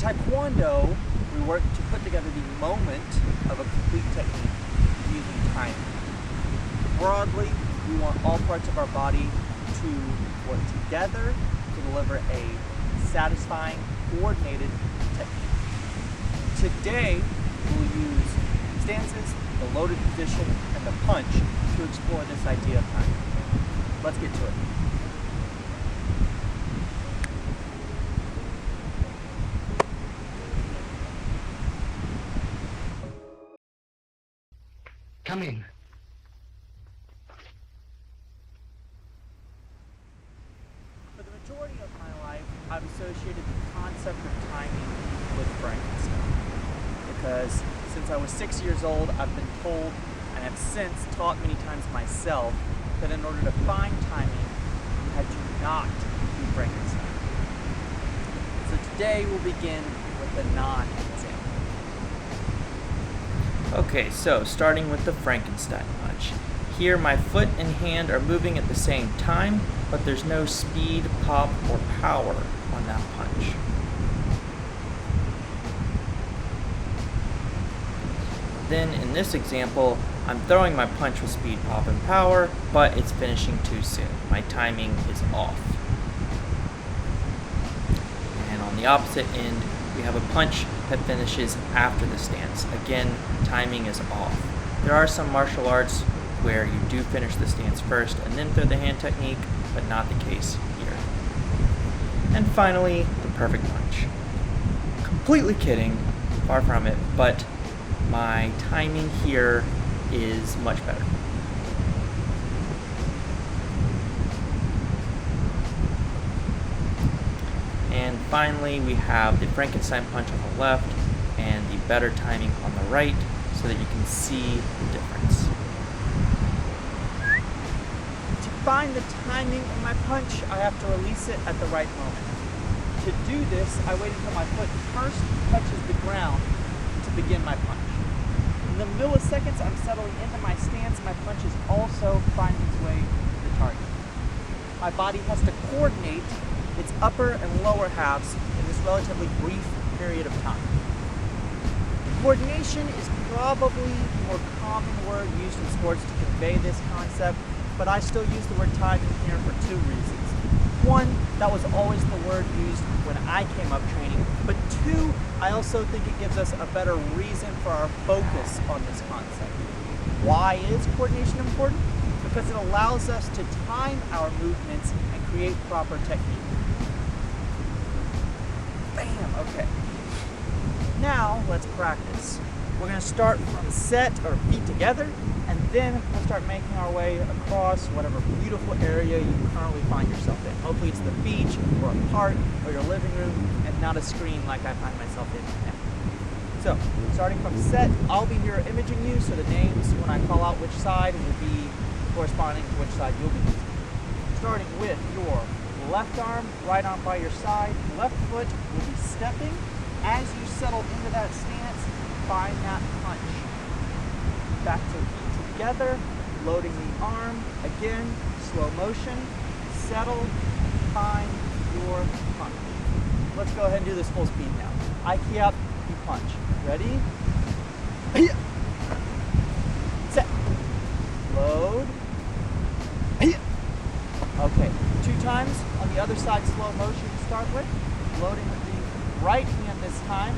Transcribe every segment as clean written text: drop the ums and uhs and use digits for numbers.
Taekwondo, we work to put together the moment of a complete technique using timing. Broadly, we want all parts of our body to work together to deliver a satisfying, coordinated technique. Today, we'll use stances, the loaded position, and the punch to explore this idea of timing. Let's get to it. Come in. For the majority of my life, I've associated the concept of timing with Frankenstein. Because since I was 6 years old, I've been told, and have since taught many times myself, that in order to find timing, you had to not do Frankenstein. So today we'll begin with the non-example. Okay, so starting with the Frankenstein punch. Here my foot and hand are moving at the same time, but there's no speed, pop, or power on that punch. Then in this example, I'm throwing my punch with speed, pop, and power, but it's finishing too soon. My timing is off. And on the opposite end, we have a punch that finishes after the stance. Again, timing is off. There are some martial arts where you do finish the stance first and then throw the hand technique, but not the case here. And finally, the perfect punch. Completely kidding, far from it, but my timing here is much better. And finally, we have the Frankenstein punch on the left and the better timing on the right so that you can see the difference. To find the timing of my punch, I have to release it at the right moment. To do this, I wait until my foot first touches the ground to begin my punch. In the milliseconds I'm settling into my stance, my punch is also finding its way to the target. My body has to coordinate its upper and lower halves in this relatively brief period of time. Coordination is probably the more common word used in sports to convey this concept, but I still use the word timing here for two reasons. One, that was always the word used when I came up training, but two, I also think it gives us a better reason for our focus on this concept. Why is coordination important? Because it allows us to time our movements and create proper technique. Bam, okay. Now, let's practice. We're going to start from set or feet together, and then we'll start making our way across whatever beautiful area you currently find yourself in. Hopefully it's the beach, or a park, or your living room, and not a screen like I find myself in now. So, starting from set, I'll be mirror imaging you, so the names, when I call out which side, will be corresponding to which side you'll be using. Starting with your left arm, right arm by your side, left foot will be stepping. As you settle into that stance, find that punch. Back to feet together, loading the arm, again, slow motion, settle, find your punch. Let's go ahead and do this full speed now. I key up, you punch. Ready? Set. Load. Okay, 2 times on the other side, slow motion to start with. Loading with the right hand this time.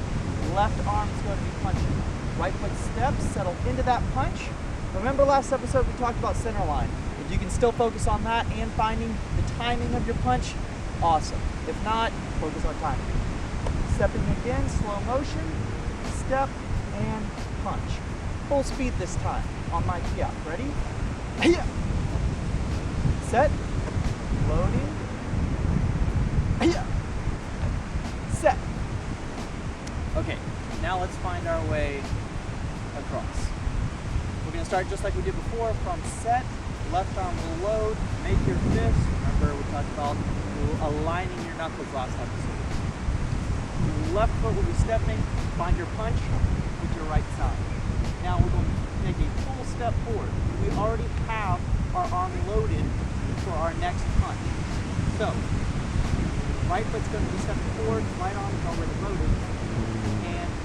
Left arm is going to be punching. Right foot steps, settle into that punch. Remember last episode we talked about center line. If you can still focus on that and finding the timing of your punch, awesome. If not, focus on timing. Stepping again, slow motion, step, and punch. Full speed this time on my key up. Ready? Set. Loading. Set. Okay, now let's find our way across. We're going to start just like we did before, from set, left arm will load, make your fist. Remember we talked about aligning your knuckles last episode. Your left foot will be stepping, find your punch with your right side. Now we're going to take a full step forward. We already have our arm loaded for our next punch. So, right foot's going to be stepping forward, right arm is already loaded.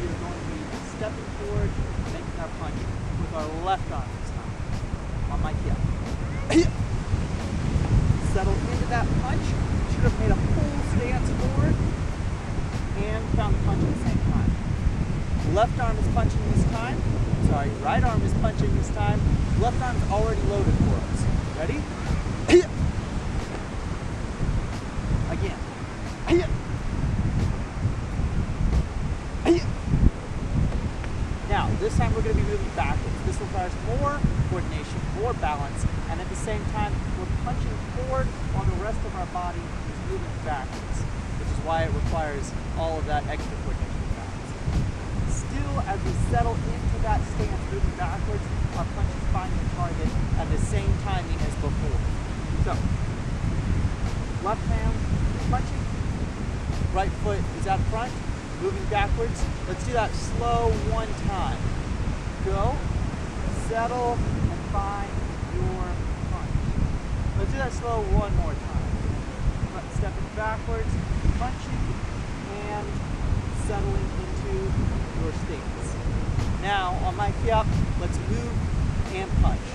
we are going to be stepping forward, making our punch with our left arm this time. On my heel. Settle into that punch. Should have made a full stance forward and found the punch at the same time. Left arm is punching this time. Sorry, right arm is punching this time. Left arm is already loaded for us. Ready? Again. Now, this time we're going to be moving backwards. This requires more coordination, more balance, and at the same time, we're punching forward while the rest of our body is moving backwards, which is why it requires all of that extra coordination and balance. Still, as we settle into that stance, moving backwards, our punch is finding the target at the same timing as before. So, left hand is punching, right foot is out front, moving backwards. Let's do that slow one time. Go, settle, and find your punch. Let's do that slow one more time. Stepping backwards, punching, and settling into your stance. Now, on my hip, let's move and punch.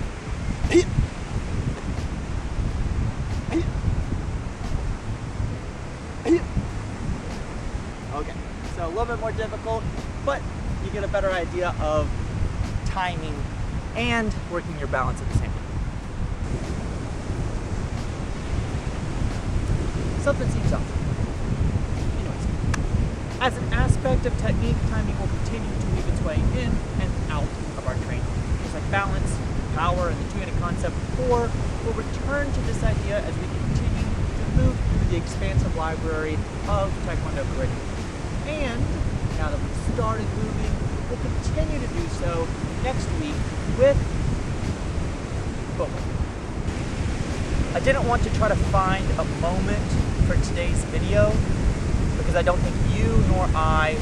Okay, so a little bit more difficult, but you get a better idea of timing and working your balance at the same time. Something seems off. Anyways, as an aspect of technique, timing will continue to weave its way in and out of our training. Just like balance, power, and the two-handed concept before, we'll return to this idea as we continue to move through the expansive library of Taekwondo curriculum. And now that we've started moving, we'll continue to do so next week with football. I didn't want to try to find a moment for today's video because I don't think you nor I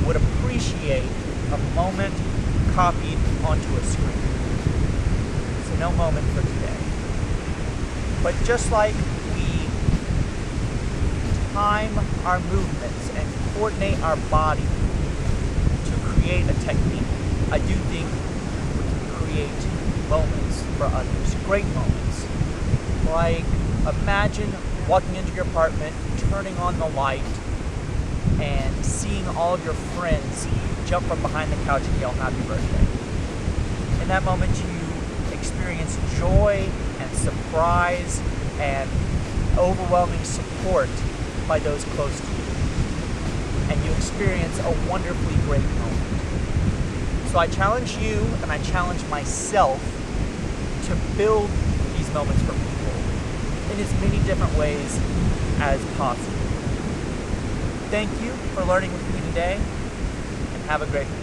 would appreciate a moment copied onto a screen. So no moment for today. But just like we time our movements and coordinate our body to create a technique, I do think we can create moments for others, great moments. Like, imagine walking into your apartment, turning on the light, and seeing all of your friends jump from behind the couch and yell happy birthday. In that moment, you experience joy and surprise and overwhelming support by those close to you. And you experience a wonderfully great moment. So I challenge you and I challenge myself to build these moments for people in as many different ways as possible. Thank you for learning with me today, and have a great day.